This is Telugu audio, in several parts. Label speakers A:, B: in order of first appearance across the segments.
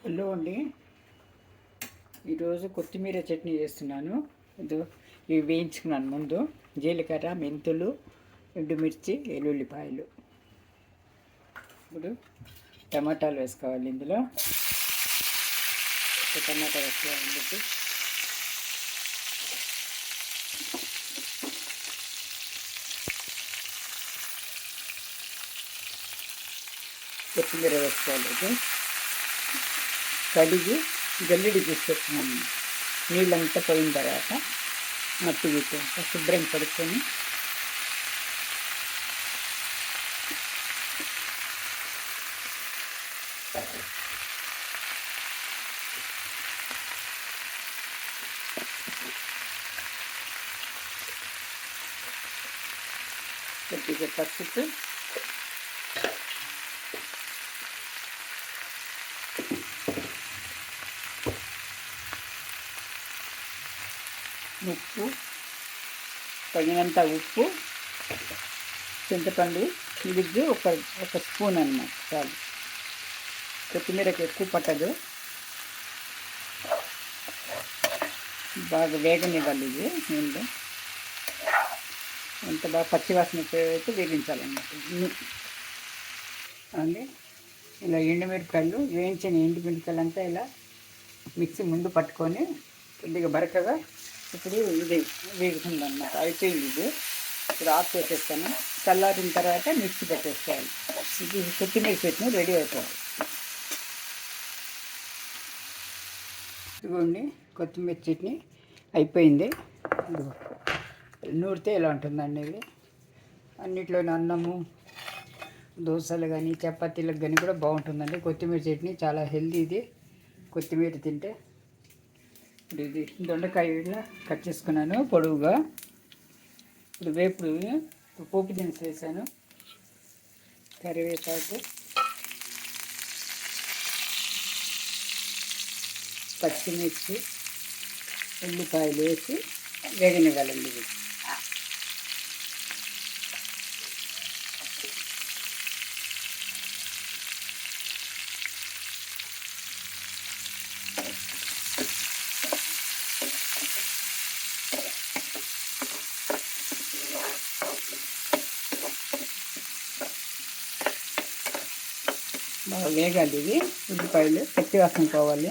A: హలో అండి, ఈరోజు కొత్తిమీర చట్నీ చేస్తున్నాను. ఇవి వేయించుకున్నాను ముందు. జీలకర్ర, మెంతులు, ఎండుమిర్చి, వెల్లుల్లిపాయలు. ఇప్పుడు టమాటాలు వేసుకోవాలి. ఇందులో టమాటా వేసుకోవాలి. కొత్తిమీర వేసుకోవాలి. కడిగి జల్లెడి తీసుకొచ్చుకున్నాను. నీళ్ళంతా పోయిన తర్వాత మట్టి వీటి శుభ్రం కడుక్కొని కొద్దిగా పసుపు, ఉప్పు, తగినంత ఉప్పు, చింతపండు విడిగి ఒక స్పూన్ అన్నమాట చాలు. కొత్తిమీరకి ఎక్కువ పట్టదు. బాగా వేగనివ్వాలి. ఇది నీళ్ళు అంత బాగా పచ్చివాసన అయితే వేగించాలన్నమాట. అండి ఇలా ఎండుమిరపకాయలు, వేయించిన ఎండుమిరపకాయలు అంతా ఇలా మిక్సీ ముందు పట్టుకొని కొద్దిగా బరకగా ఇప్పుడు ఇది వేగుతుంది అన్నమాట. అయిపోయింది. ఇది ఇప్పుడు ఆఫ్ చేసేస్తాను. చల్లారిన తర్వాత మిక్సీ పెట్టేసుకోవాలి. ఇది కొత్తిమీర చట్నీ రెడీ అవుతుంది. ఇదిగోండి, కొత్తిమీర చట్నీ అయిపోయింది. నూరితే ఇలా ఉంటుందండి. ఇది అన్నిట్లోని అన్నము, దోశలు కానీ చపాతీలకు కానీ కూడా బాగుంటుందండి. కొత్తిమీర చట్నీ చాలా హెల్దీ. ఇది కొత్తిమీర తింటే. ఇప్పుడు ఇది దొండకాయ ఇలా కట్ చేసుకున్నాను పొడవుగా. ఇప్పుడు వేపుడు పోపు దినుసులు వేసాను. కరివేపాకు, పచ్చిమిర్చి, ఉల్లిపాయలు వేసి వేగనివ్వాలండి. ఇది బాగా వేగాలి. ఇది ఉల్లిపాయలు పచ్చి వాసన పోవాలి.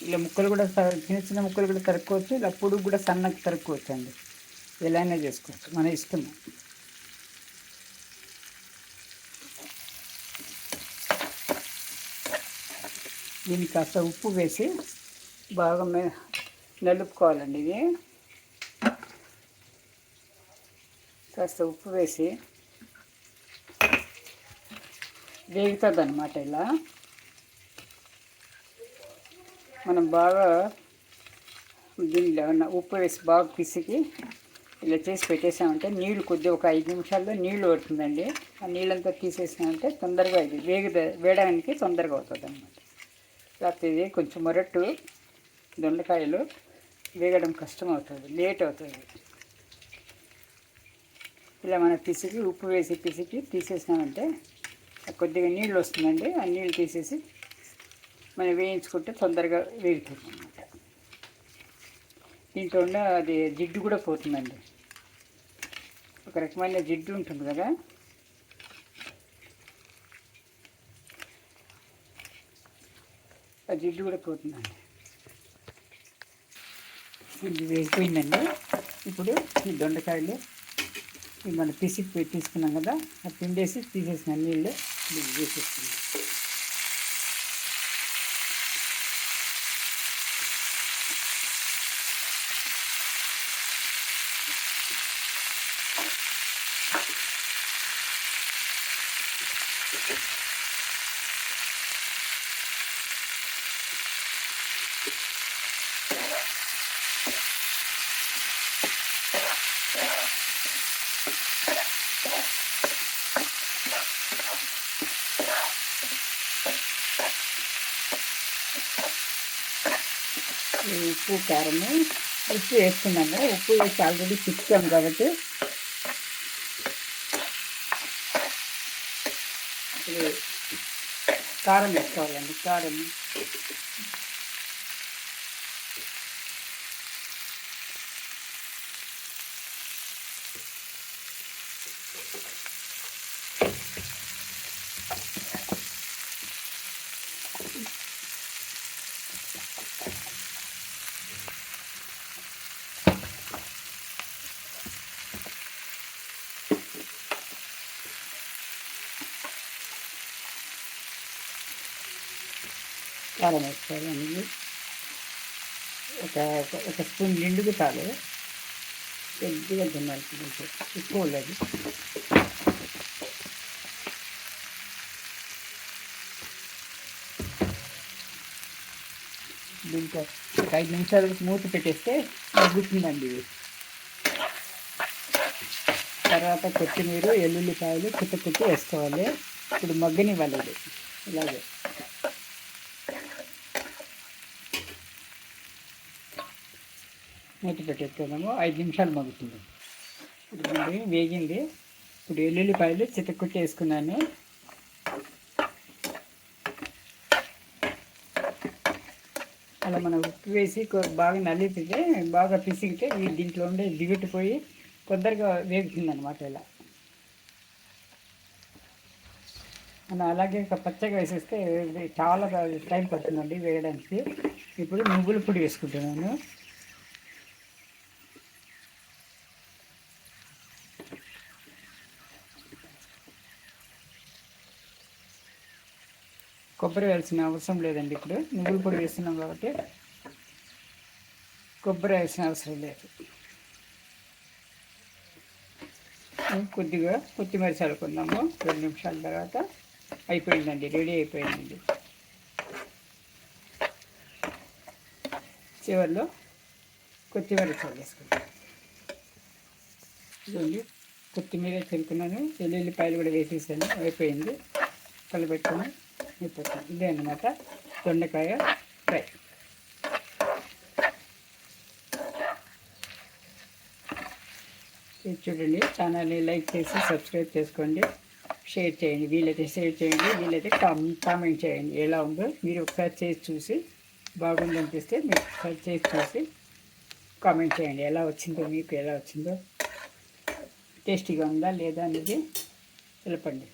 A: ఇలా ముక్కలు కూడా చిన్న చిన్న ముక్కలు కూడా తరుక్కోవచ్చు. ఇలా పొడుగు కూడా సన్నగా తరుక్కోవచ్చు అండి. ఎలా అయినా చేసుకోవచ్చు, మన ఇష్టం. దీనికి కాస్త ఉప్పు వేసి బాగా నలుపుకోవాలండి. ఇది కాస్త ఉప్పు వేసి వేగుతుంది అన్నమాట. ఇలా మనం బాగా దీనిలో ఉప్పు వేసి బాగా పిసికి ఇలా చేసి పెట్టేసామంటే నీళ్ళు కొద్దిగా ఒక 5 నిమిషాల్లో నీళ్ళు పడుతుందండి. ఆ నీళ్ళంతా తీసేసామంటే తొందరగా ఇది వేయడానికి తొందరగా అవుతుంది అన్నమాట. లేకపోతే ఇది కొంచెం మొరట్టు దొండకాయలు వేగడం కష్టం అవుతుంది, లేట్ అవుతుంది. ఇలా మనం పిసికి ఉప్పు వేసి పిసికి తీసేసినామంటే కొద్దిగా నీళ్ళు వస్తుందండి. ఆ నీళ్ళు తీసేసి మనం వేయించుకుంటే తొందరగా వేగుతుంది అన్నమాట. దీంట్లో ఉన్న అది జిడ్డు కూడా పోతుందండి. ఒక రకమైన జిడ్డు ఉంటుంది కదా, ఆ జిడ్డు కూడా పోతుందండి. ఇది వేగిపోయిందండి. ఇప్పుడు ఈ దొండకాయలు మనం పిసికి తీసుకున్నాం కదా, ఆ పిండేసి తీసేసిన నీళ్ళు వేసేస్తున్నాం. ఉప్పు, కారము ఉప్పు వేసుకున్నాము. ఉప్పు వేసి ఆల్రెడీ తిప్పాము కాబట్టి కారం వేసుకోవాలండి. కారం కారం వేసుకోవాలండి. ఒక ఒక స్పూన్ నిండుకు చాలు. కొద్దిగా తినాలి, ఎక్కువ లేదు. దీంట్లో ఒక 5 నిమిషాలు మూత పెట్టేస్తే మగ్గుతుందండి ఇది. తర్వాత కొత్తిమీర, ఎల్లుల్లిపాయలు కుట్టి వేసుకోవాలి. ఇప్పుడు మగ్గనివ్వాలి ఇది ఇలాగే. మూత పెట్టేసుకుందాము. 5 నిమిషాలు మగ్గుతుంది. ఇప్పుడు వేగింది. ఇప్పుడు ఎల్లుల్లిపాయలు చితక్కుట్టి వేసుకున్నాను. అలా మనం ఉప్పు వేసి బాగా నలిపితే, బాగా పిసిగితే దీంట్లో ఉండే దిగట్టుపోయి తొందరగా వేగుతుంది అనమాట. ఇలా మనం అలాగే పచ్చగా వేసేస్తే చాలా టైం పడుతుందండి వేయడానికి. ఇప్పుడు నువ్వుల పొడి వేసుకుంటున్నాను. కొబ్బరి వేయాల్సిన అవసరం లేదండి. ఇప్పుడు నువ్వుల పొడి వేస్తున్నాం కాబట్టి కొబ్బరి వేయాల్సిన అవసరం లేదు. కొద్దిగా కొత్తిమీర చల్లుకుందాము. 2 నిమిషాల తర్వాత అయిపోయిందండి, రెడీ అయిపోయిందండి. చివరిలో కొత్తిమీర చల్లేసుకుంటాం. చూడండి, కొత్తిమీర చల్లుకున్నాను, వెల్లుల్లిపాయలు కూడా వేసేసాను. అయిపోయింది, కలబెట్టుకుని అయిపోతుంది. ఇదే అన్నమాట దొండకాయ ఫ్రై. చూడండి, ఛానల్ని లైక్ చేసి సబ్స్క్రైబ్ చేసుకోండి, షేర్ చేయండి. వీలైతే షేర్ చేయండి, వీలైతే కామెంట్ చేయండి. ఎలా ఉందో మీరు ఒకసారి చేసి చూసి బాగుంది అనిపిస్తే మీరు ఒకసారి చేసి చూసి కామెంట్ చేయండి. ఎలా వచ్చిందో, మీకు ఎలా వచ్చిందో, టేస్టీగా ఉందా లేదా అనేది తెలపండి.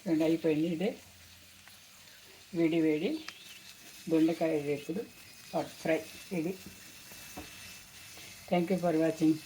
A: రెండు అయిపోయింది. ఇదే వేడి వేడి దొండకాయ వేపుడు fry ready. Thank you for watching.